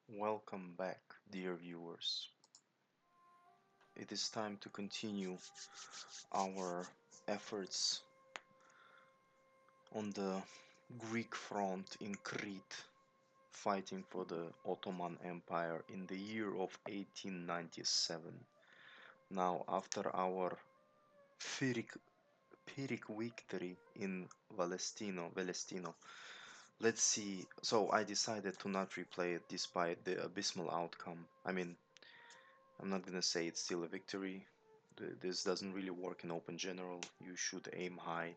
Welcome back, dear viewers. It is time to continue our efforts on the Greek front in Crete, fighting for the Ottoman Empire in the year of 1897. Now, after our Pyrrhic, Pyrrhic victory in Velestino, let's see. So I decided to not replay it despite the abysmal outcome. I'm not gonna say it's still a victory. This doesn't really work in open general. You should aim high.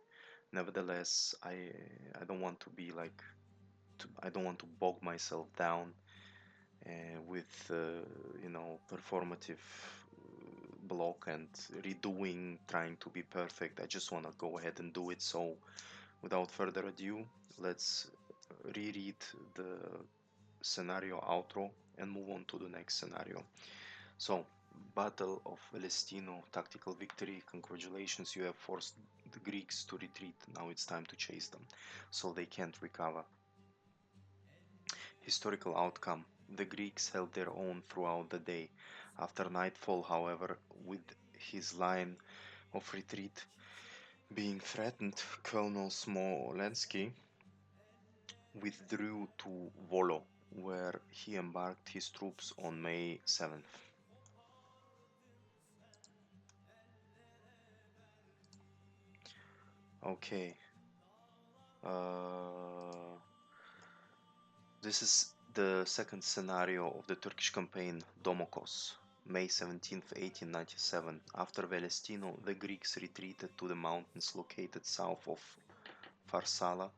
Nevertheless, I don't want to be like I don't want to bog myself down with performative block and redoing, trying to be perfect. I just want to go ahead and do it. So, without further ado, let's reread the scenario outro and move on to the next scenario. So, Battle of Velestino, tactical victory. Congratulations, you have forced the Greeks to retreat. Now it's time to chase them, so they can't recover. Historical outcome. The Greeks held their own throughout the day. After nightfall, however, with his line of retreat being threatened, Colonel Smolensky withdrew to Volo, where he embarked his troops on May 7th. Okay. Uh, This is the second scenario of the Turkish campaign Domokos, May 17th, 1897. After Velestino, the Greeks retreated to the mountains located south of Farsala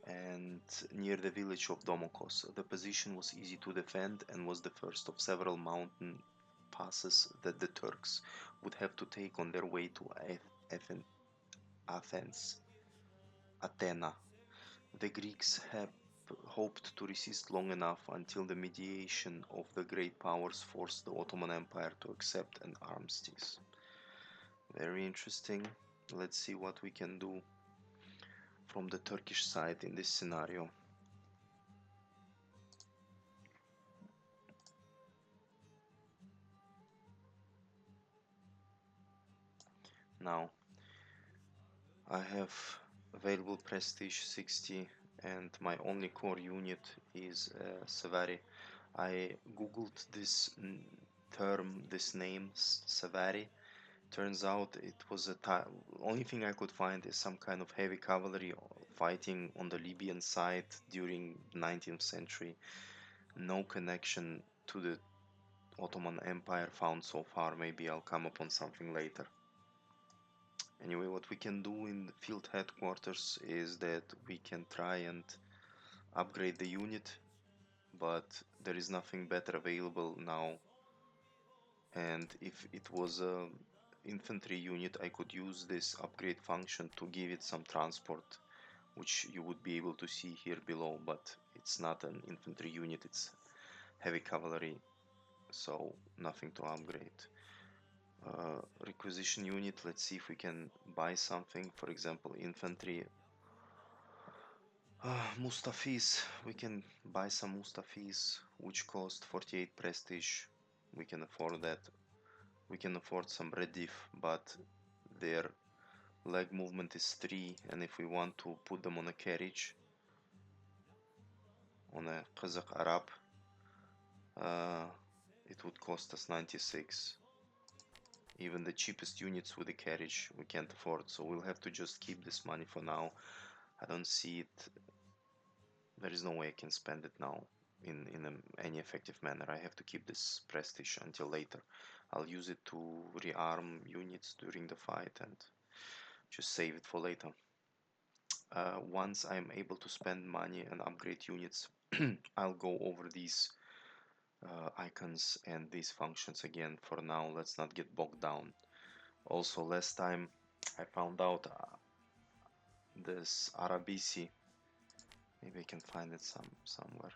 and near the village of Domokos. The position was easy to defend and was the first of several mountain passes that the Turks would have to take on their way to Athens, Athena. The Greeks had hoped to resist long enough until the mediation of the great powers forced the Ottoman Empire to accept an armistice. Very interesting. Let's see what we can do from the Turkish side in this scenario. Now, I have available Prestige 60 and my only core unit is Savari. I googled this term, this name, Savari. Turns out it was only thing I could find is some kind of heavy cavalry fighting on the Libyan side during 19th century. No connection to the Ottoman Empire found so far. Maybe I'll come upon something later. Anyway, what we can do in the field headquarters is that we can try and upgrade the unit, but there is nothing better available now. And if it was a infantry unit, I could use this upgrade function to give it some transport, which you would be able to see here below, but it's not an infantry unit, it's heavy cavalry, so nothing to upgrade. Requisition unit, let's see if we can buy something, for example, infantry. Mustafis, we can buy some Mustafis, which cost 48 prestige. We can afford that. We can afford some Redif, but their leg movement is 3, and if we want to put them on a carriage, on a Kazakh Arab, uh, it would cost us 96. Even the cheapest units with the carriage we can't afford, so we'll have to just keep this money for now. I don't see it. There is no way I can spend it now in any effective manner. I have to keep this prestige until later. I'll use it to rearm units during the fight and just save it for later. Once I'm able to spend money and upgrade units, I'll go over these icons and these functions again. For now, let's not get bogged down. Also, last time I found out this Arabisi. Maybe I can find it somewhere.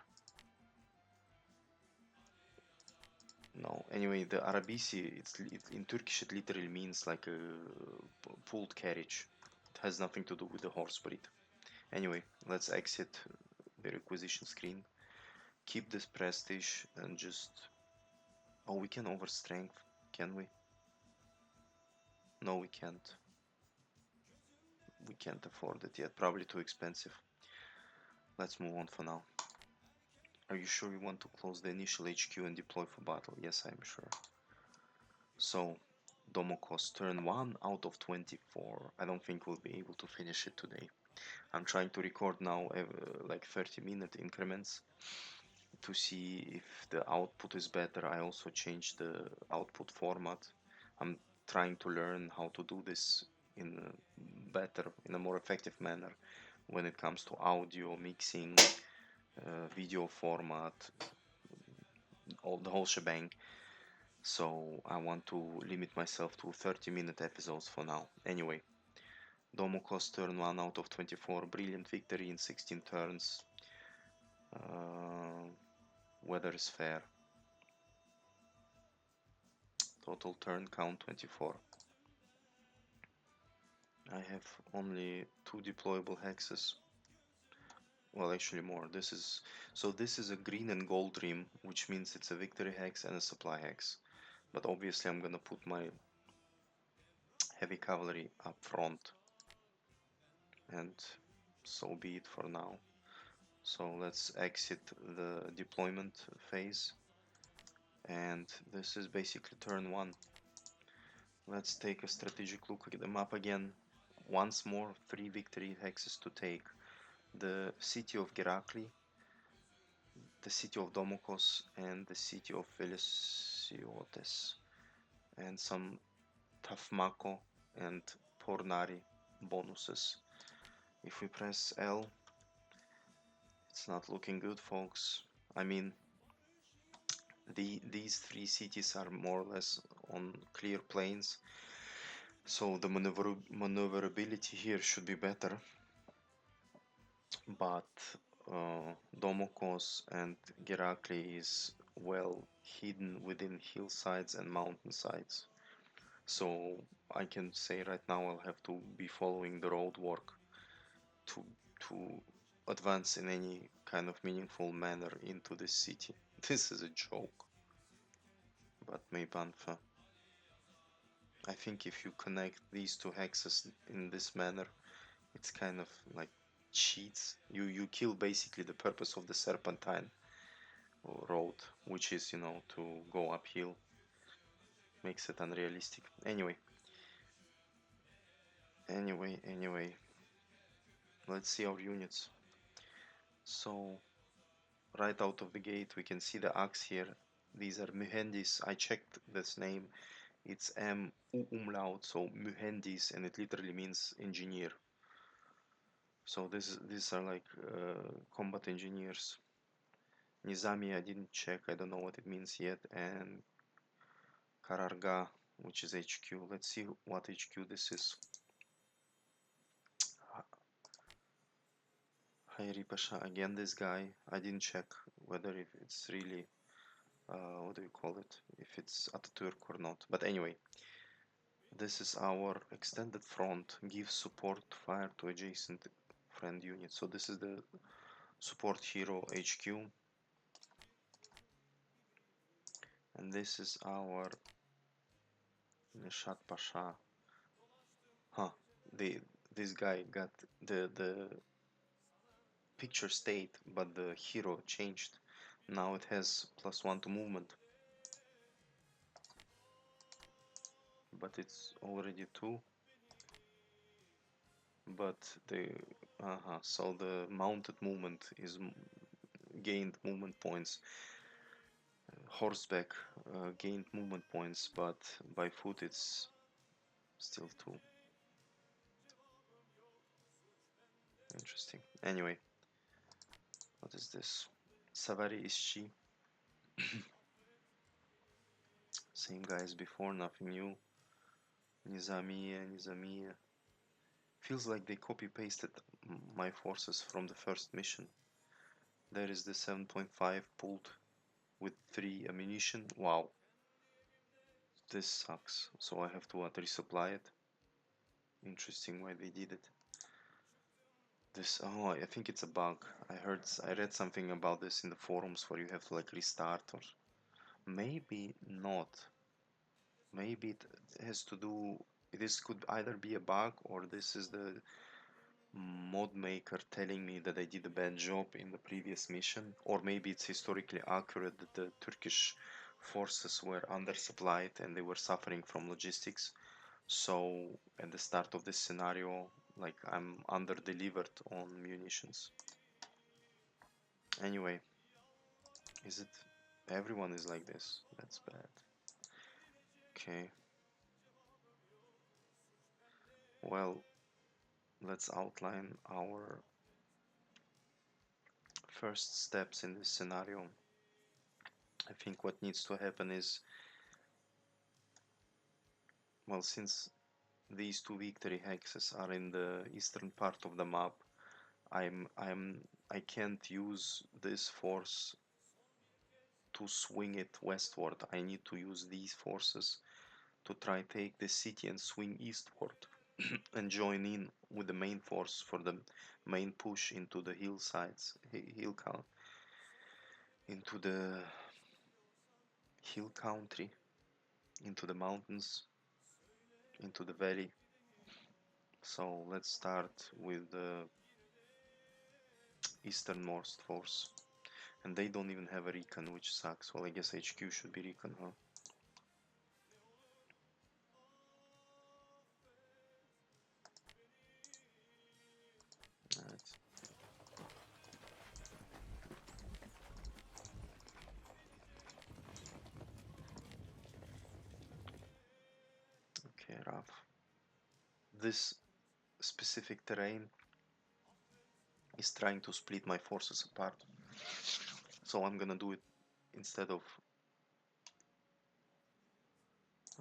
No. Anyway, the Arabisi, in Turkish it literally means like a pulled carriage. It has nothing to do with the horse breed. Anyway, let's exit the requisition screen. keep this prestige and just... Oh, we can overstrength, can we? No, we can't. We can't afford it yet, probably too expensive. Let's move on for now. Are you sure you want to close the initial HQ and deploy for battle? Yes, I'm sure. So, Domokos, turn 1 out of 24. I don't think we'll be able to finish it today. I'm trying to record now like 30-minute increments to see if the output is better. I also changed the output format. I'm trying to learn how to do this in a more effective manner when it comes to audio mixing, video format, all the whole shebang. So I want to limit myself to 30-minute episodes for now. Anyway, Domokos turn 1 out of 24, brilliant victory in 16 turns. Weather is fair. Total turn count 24. I have only 2 deployable hexes. Well, actually more. This is a green and gold dream, which means it's a victory hex and a supply hex. But obviously I'm gonna put my heavy cavalry up front, and so be it for now. So let's exit the deployment phase, and this is basically turn 1. Let's take a strategic look at the map again. Once more, 3 victory hexes to take. The city of Gerakli, the city of Domokos, and the city of Velosiotes, and some Tafmako and Pornari bonuses. If we press L, it's not looking good, folks. I mean, these 3 cities are more or less on clear plains, so the maneuverability here should be better. But Domokos and Gerakli is well hidden within hillsides and mountainsides. So I can say right now I'll have to be following the road work to advance in any kind of meaningful manner into this city. This is a joke. But Meibanfa, I think if you connect these 2 hexes in this manner, it's kind of like cheats. You kill basically the purpose of the Serpentine road, which is, to go uphill. Makes it unrealistic. Anyway, let's see our units. So right out of the gate we can see the axe here. These are Muhendis. I checked this name. It's M U umlaut, so Muhendis, and it literally means engineer. So these are like combat engineers. Nizami I didn't check, I don't know what it means yet, and Kararga, which is HQ. Let's see what HQ this is. Hayri Pasha, again this guy. I didn't check whether if it's really, what do you call it, if it's Ataturk or not. But anyway, this is our extended front, gives support fire to adjacent friend units. So this is the support hero HQ. And this is our Nishat Pasha. Huh, this guy got the picture stayed, but the hero changed. Now it has +1 to movement. But it's already 2. But so the mounted movement is gained movement points. Horseback gained movement points, but by foot it's still 2. Interesting. Anyway, what is this? Savari Ishchi. Same guy as before, nothing new. Nizamiya. Feels like they copy-pasted my forces from the first mission. There is the 7.5 pulled with 3 ammunition. Wow. This sucks. So I have to resupply it. Interesting why they did it. This, oh, I think it's a bug. I read something about this in the forums where you have to like restart or maybe not. Maybe it has to do, this could either be a bug or this is the mod maker telling me that I did a bad job in the previous mission, or maybe it's historically accurate that the Turkish forces were undersupplied and they were suffering from logistics. So at the start of this scenario, like I'm under delivered on munitions. Anyway, is it? Everyone is like this. That's bad. Okay. Well, let's outline our first steps in this scenario. I think what needs to happen is, well, since these two victory hexes are in the eastern part of the map, I can't use this force to swing it westward. I need to use these forces to try take the city and swing eastward and join in with the main force for the main push into the hillsides, into the hill country, into the mountains, into the valley. So let's start with the easternmost force. And they don't even have a recon, which sucks. Well, I guess HQ should be recon, huh? Alright. Okay, rough. This specific terrain is trying to split my forces apart. So I'm gonna do it instead of...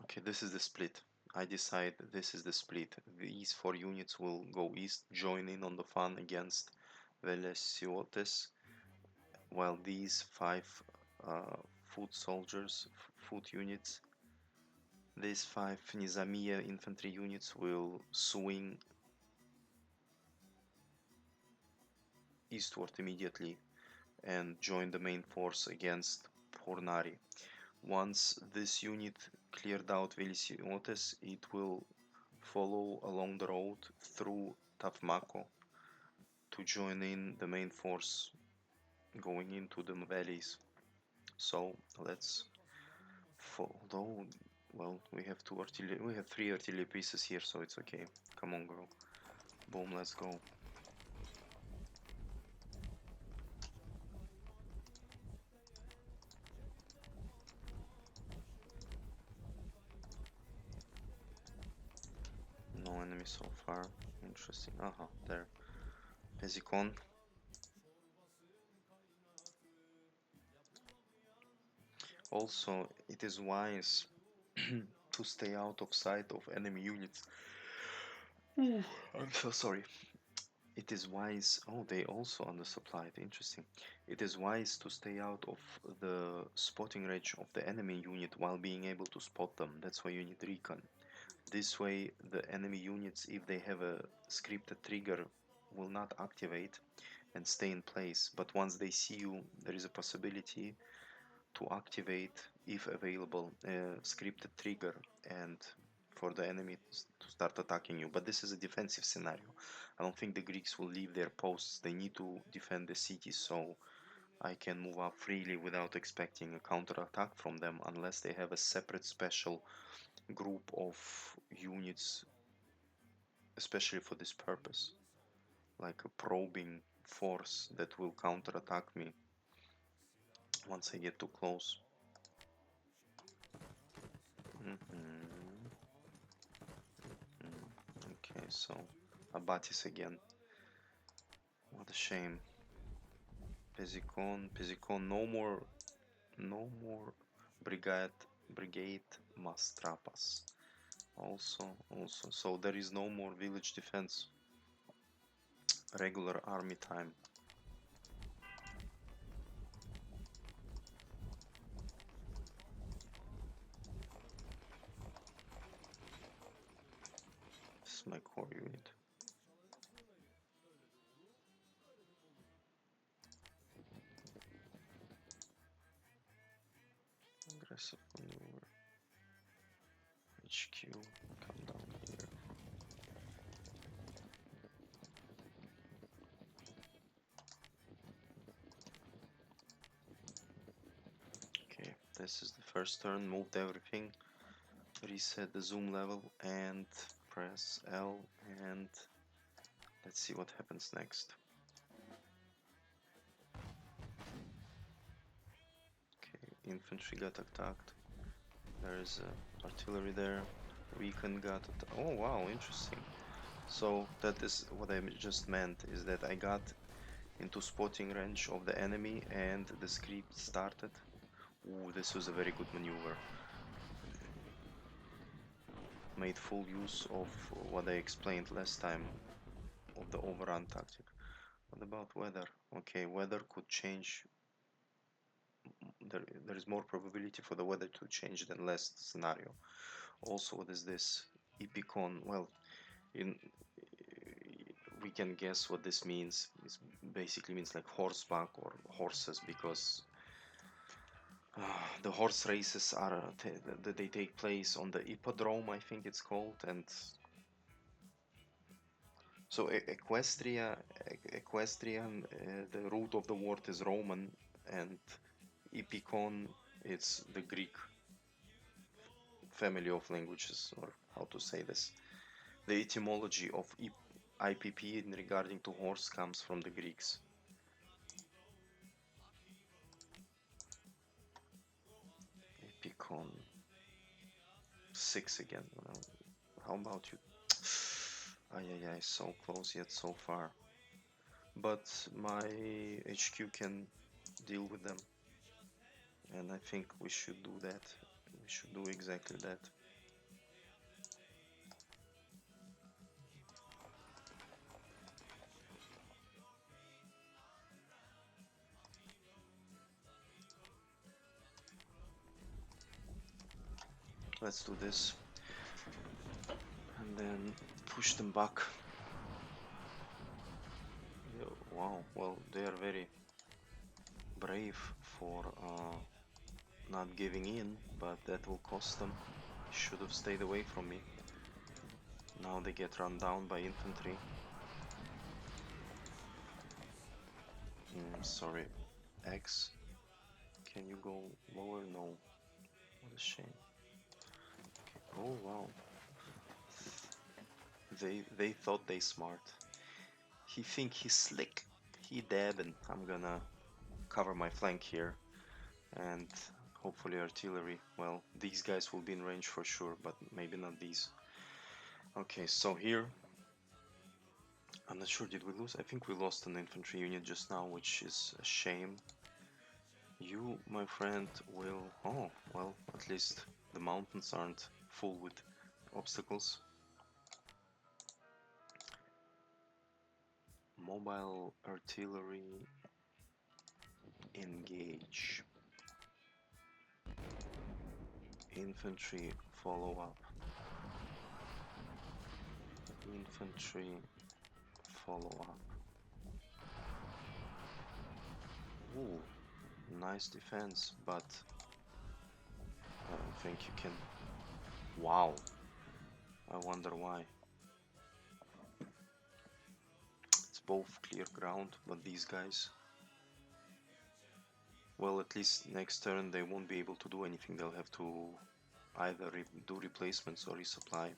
Okay, this is the split. I decide this is the split. These 4 units will go east, join in on the fun against Velesiotes, while these 5 foot soldiers, foot units, these 5 Nizamiya infantry units will swing eastward immediately and join the main force against Pornari. Once this unit cleared out Velisiotes, it will follow along the road through Tafmako to join in the main force going into the valleys. So let's follow. Well, we have 3 artillery pieces here, so it's okay. Come on, girl. Boom, let's go. No enemy so far. Interesting. There. Pezikon. Also, it is wise to stay out of sight of enemy units. I'm so sorry. It is wise. Oh, they also undersupplied. Interesting. It is wise to stay out of the spotting range of the enemy unit while being able to spot them. That's why you need recon. This way, the enemy units, if they have a scripted trigger, will not activate and stay in place. But once they see you, there is a possibility to activate, if available, a scripted trigger and for the enemy to start attacking you. But this is a defensive scenario. I don't think the Greeks will leave their posts. They need to defend the city, so I can move up freely without expecting a counterattack from them unless they have a separate special group of units, especially for this purpose, like a probing force that will counterattack me once I get too close. Okay, so Abatis again. What a shame. Pezikon, no more brigade Mastrapas. Also, so there is no more village defense. Regular army time. This is my core unit. Aggressive maneuver. HQ, come down here. Okay, this is the first turn. Moved everything. Reset the zoom level and press L, and let's see what happens next. Okay, infantry got attacked. There is artillery there. Recon got oh wow, interesting. So that is what I just meant, is that I got into spotting range of the enemy and the script started. Ooh, this was a very good maneuver. Made full use of what I explained last time of the overrun tactic. What about weather? Okay, weather could change. There is more probability for the weather to change than last scenario. Also, what is this? Epicon. Well, in we can guess what this means. It basically means like horseback or horses, because the horse races are they take place on the hippodrome, I think it's called, and so equestrian, the root of the word is Roman, and epicon, it's the Greek family of languages, or how to say this. The etymology of IPP in regarding to horse comes from the Greeks. Epicon 6 again. Well, how about you? Ay, so close yet so far. But my HQ can deal with them, and I think we should do that. We should do exactly that. Let's do this, and then push them back. Wow, well, they are very brave for not giving in, but that will cost them. Should have stayed away from me. Now they get run down by infantry. Sorry, X. Can you go lower? No. What a shame. Oh wow. They thought they smart. He think he's slick. He dead, and I'm gonna cover my flank here, and hopefully artillery. Well, these guys will be in range for sure, but maybe not these. Okay, so here I'm not sure, did we lose? I think we lost an infantry unit just now, which is a shame. You, my friend, will... Oh, well, at least the mountains aren't full with obstacles. Mobile artillery, engage. Infantry, follow up. Infantry, follow up. Ooh, nice defense, but I don't think you can... Wow, I wonder why. It's both clear ground, but these guys... Well, at least next turn they won't be able to do anything. They'll have to either do replacements or resupply.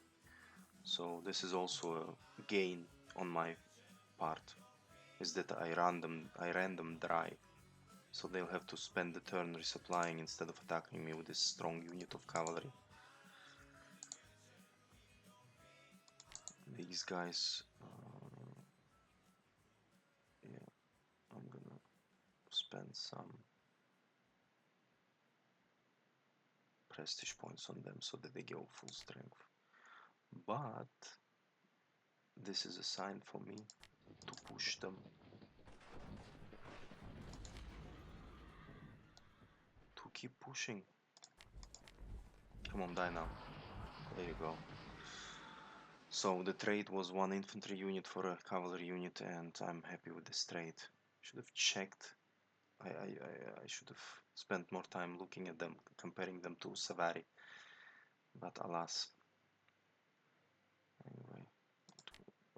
So this is also a gain on my part, is that I ran them dry. So they'll have to spend the turn resupplying instead of attacking me with this strong unit of cavalry. These guys, yeah, I'm gonna spend some prestige points on them so that they go full strength. But this is a sign for me to push them to keep pushing. Come on, die now. There you go. So the trade was 1 infantry unit for a cavalry unit, and I'm happy with this trade. Should have checked I should have spent more time looking at them, comparing them to Savari, but alas. Anyway,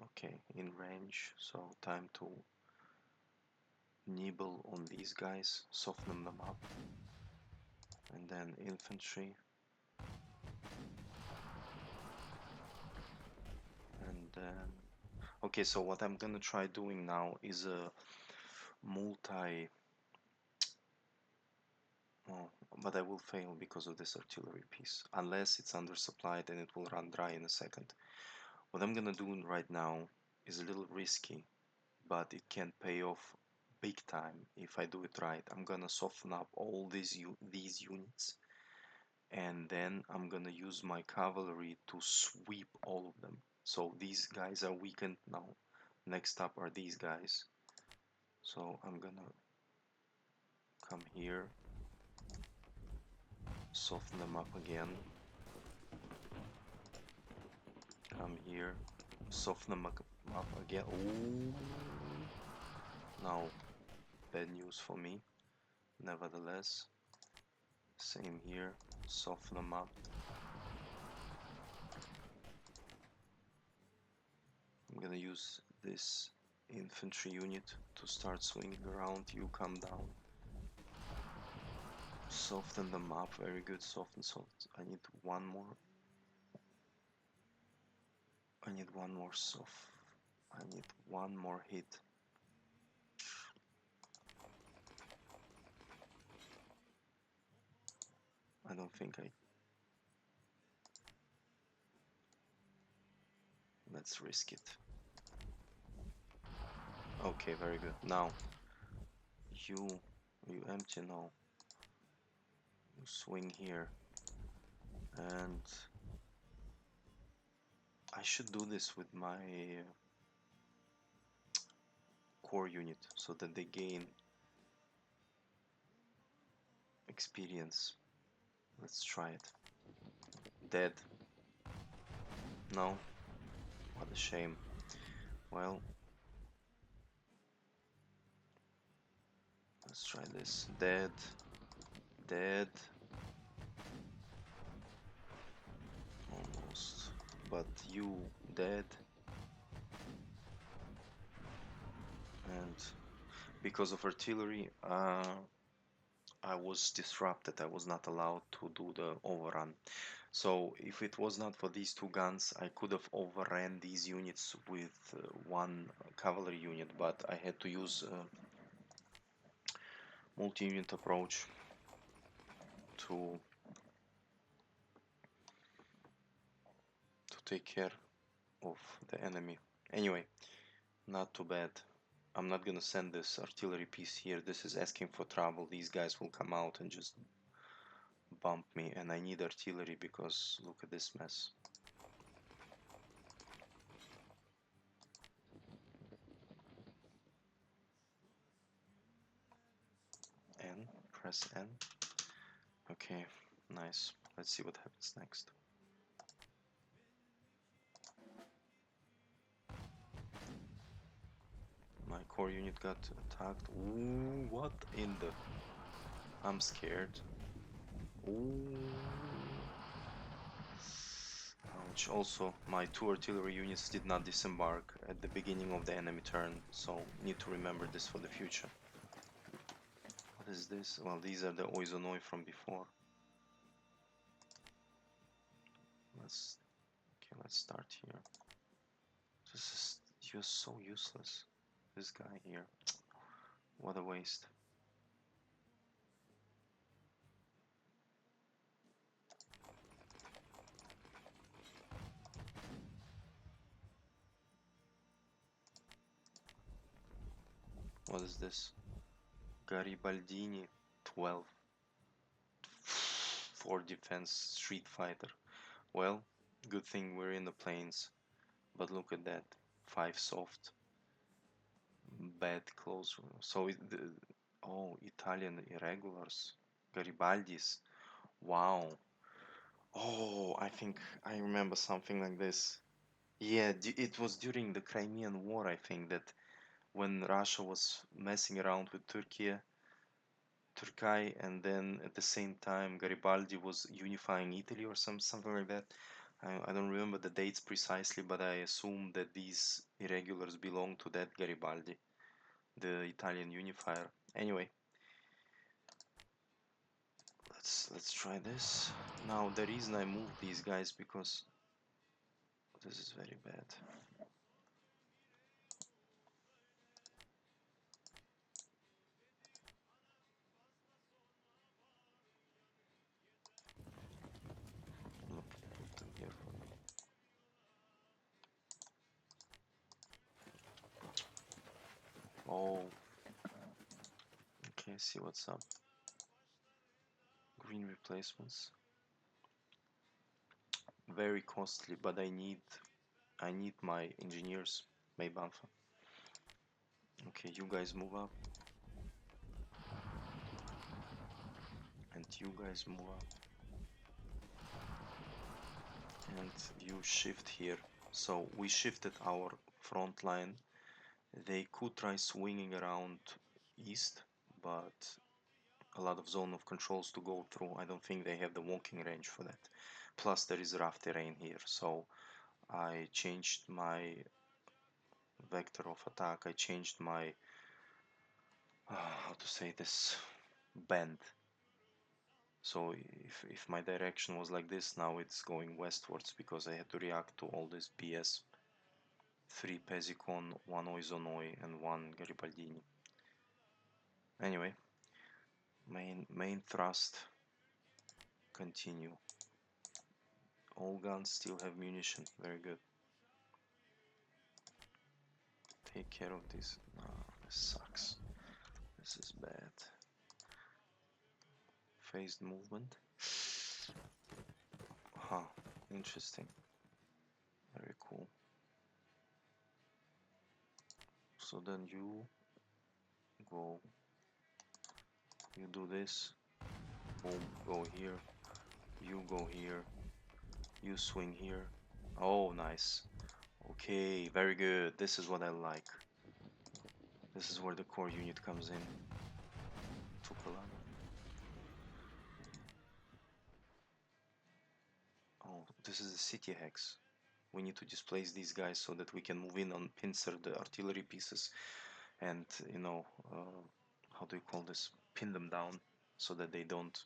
okay, in range, so time to nibble on these guys, soften them up, and then infantry, and then okay, so what I'm gonna try doing now is a multi. Oh, but I will fail because of this artillery piece. Unless it's undersupplied and it will run dry in a second. What I'm gonna do right now is a little risky, but it can pay off big time if I do it right. I'm gonna soften up all these units, and then I'm gonna use my cavalry to sweep all of them. So these guys are weakened now. Next up are these guys. So I'm gonna come here, soften them up again. Come here, soften them up again. Ooh. Now, bad news for me. Nevertheless, same here, soften them up. I'm gonna use this infantry unit to start swinging around. You come down. Soften them up. Very good. Soften, soften. I need one more. I need one more soft. I need one more hit. I don't think I... Let's risk it. Okay, very good. Now, you empty now. You swing here. And I should do this with my core unit so that they gain experience. Let's try it. Dead. No. What a shame. Well, let's try this. Dead. Dead. Almost. But you dead. And because of artillery, I was disrupted. I was not allowed to do the overrun. So if it was not for these two guns, I could have overran these units with one cavalry unit, but I had to use a multi-unit approach to take care of the enemy. Anyway, not too bad. I'm not gonna send this artillery piece here. This is asking for trouble. These guys will come out and just bump me, and I need artillery because look at this mess. N, press N. Okay, nice. Let's see what happens next. My core unit got attacked. Ooh, what in the... I'm scared. Ooh. Ouch. Also, my two artillery units did not disembark at the beginning of the enemy turn, so need to remember this for the future. What is this? Well, these are the Oizonoi from before. Let's start here. This is just so useless. This guy here. What a waste. What is this? Garibaldini 12. 4 defense street fighter. Well, good thing we're in the plains. But look at that. 5 soft. Bad close. So oh, Italian irregulars. Garibaldis. Wow. Oh, I think I remember something like this. Yeah, it was during the Crimean War, I think, that when Russia was messing around with Turkey, Turkey, and then at the same time Garibaldi was unifying Italy or something like that. I don't remember the dates precisely, but I assume that these irregulars belong to that Garibaldi, the Italian unifier. Anyway, let's try this. Now the reason I moved these guys because this is very bad. Look, put them here for me. Oh, okay, see what's up. Green replacements. Very costly, but I need my engineers, my Banfa. Okay, you guys move up. And you guys move up. And you shift here. So we shifted our front line. They could try swinging around east, but a lot of zone of controls to go through. I don't think they have the walking range for that. Plus there is rough terrain here, so I changed my vector of attack. I changed my how to say this, bend. So if my direction was like this, now it's going westwards because I had to react to all this BS. 3 Pezicon, 1 Oizonoi, and 1 Garibaldini. Anyway, main thrust, continue. All guns still have munition, very good. Take care of this. No, this sucks. This is bad. Phased movement. Huh, interesting. Very cool. So then you go, you do this, boom, go here, you go here, you swing here. Oh, nice. Okay, very good. This is what I like. This is where the core unit comes in. Tupolan. Oh, this is the city hex. We need to displace these guys so that we can move in on pincer the artillery pieces and, you know, how do you call this? Pin them down so that they don't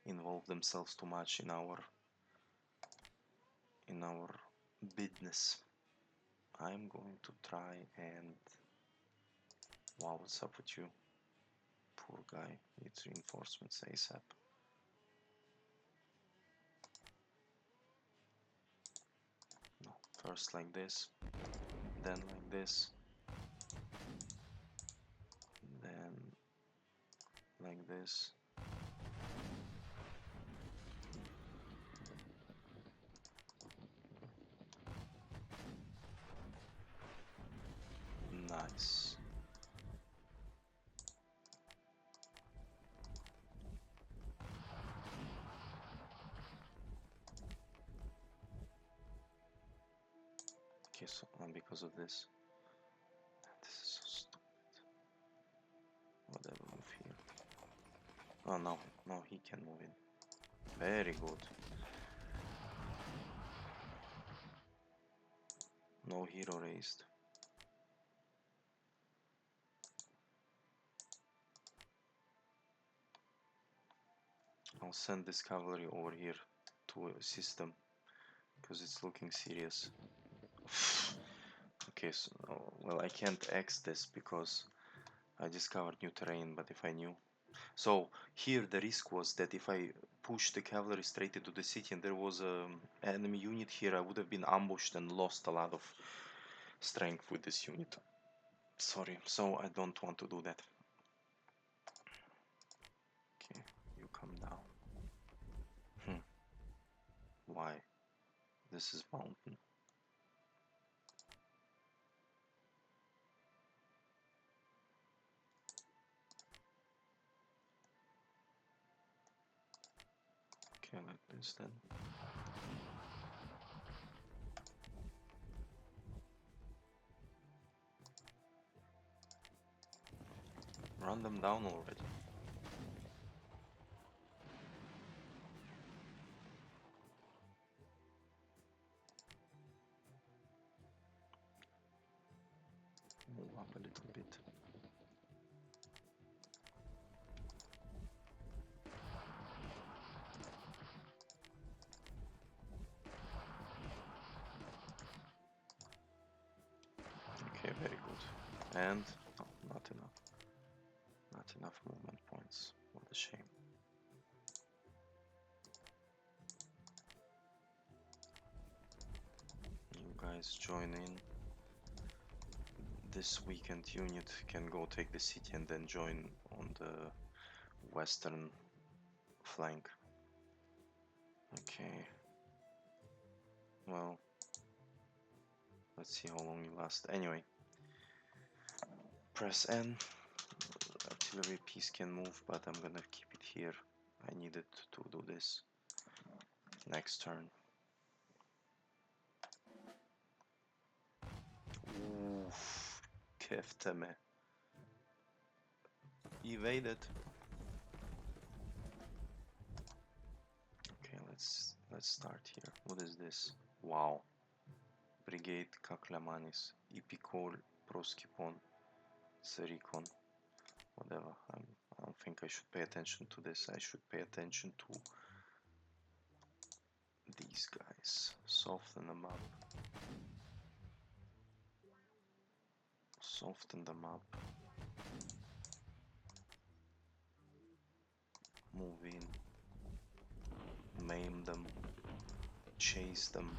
involve themselves too much in our business. I'm going to try and wow, what's up with you? Poor guy needs reinforcements ASAP. No, first like this, then like this, then like this. Nice. Okay, so because of this. This is so stupid. Whatever, move here. Oh no, no, he can move in. Very good. No hero raised. I'll send this cavalry over here to a system because it's looking serious. Okay, so well, I can't X this because I discovered new terrain, but if I knew. So here the risk was that if I pushed the cavalry straight into the city and there was an enemy unit here, I would have been ambushed and lost a lot of strength with this unit. Sorry, so I don't want to do that. Okay, you come down. Why? This is mountain. Okay, like this then. Run them down already. move up a little bit. Okay, very good. And no, not enough. Not enough movement points. What a shame. You guys join in. This weekend unit can go take the city and then join on the western flank. Okay. Well, let's see how long you last. Anyway, press N. Artillery piece can move, but I'm gonna keep it here. I needed to do this next turn. Oof, kefteme. Evaded. Okay, let's start here. What is this? Wow. Brigade Kaklamanis, Epicol, Proskipon, Serikon. Whatever. I don't think I should pay attention to this. I should pay attention to these guys. Soften them up. Soften them up. Move in. Maim them. Chase them.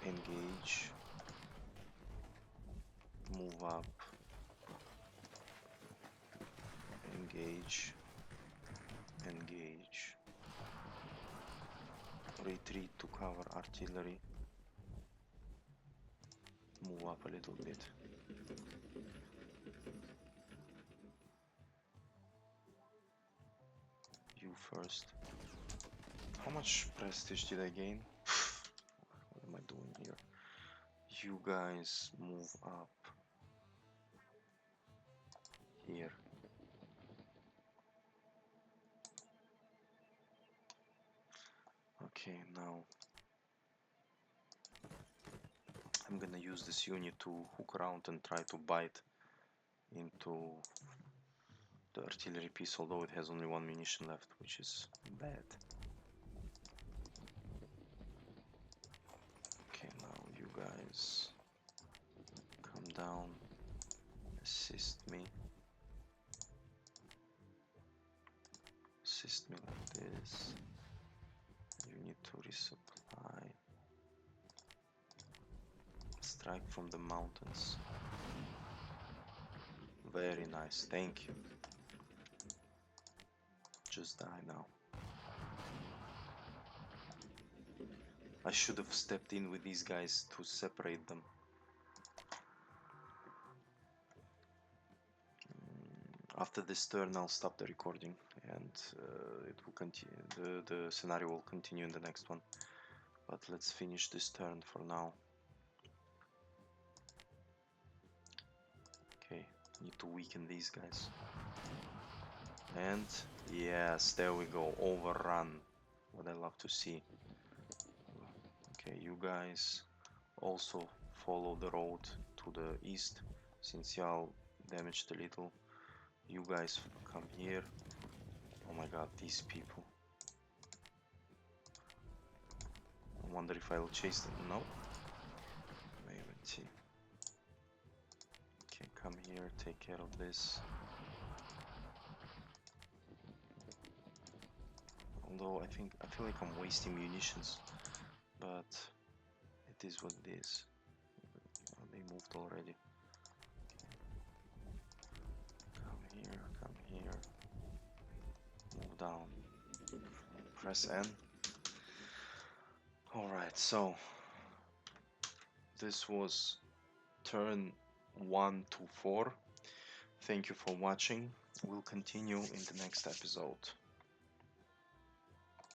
Engage. Move up. Engage. Engage. Retreat to cover artillery. Move up a little bit. You first. How much prestige did I gain? What am I doing here? You guys move up here. Okay, now I'm gonna use this unit to hook around and try to bite into the artillery piece, although it has only one munition left, which is bad. Okay, now you guys come down, assist me. Assist me like this. You need to resupply. Strike from the mountains. Very nice, thank you. Just die now. I should have stepped in with these guys to separate them. After this turn I'll stop the recording and it will continue. The scenario will continue in the next one. But let's finish this turn for now. Okay, need to weaken these guys. And yes, there we go, overrun. What I love to see. Okay, you guys also follow the road to the east, since y'all damaged a little. You guys come here. Oh my god, these people. I wonder if I'll chase them. No. Wait and see. Okay, come here, take care of this. Although I feel like I'm wasting munitions, but it is what it is. They moved already. Come here. Move down. Press N. Alright, so this was turn 1 to 4. Thank you for watching. We'll continue in the next episode.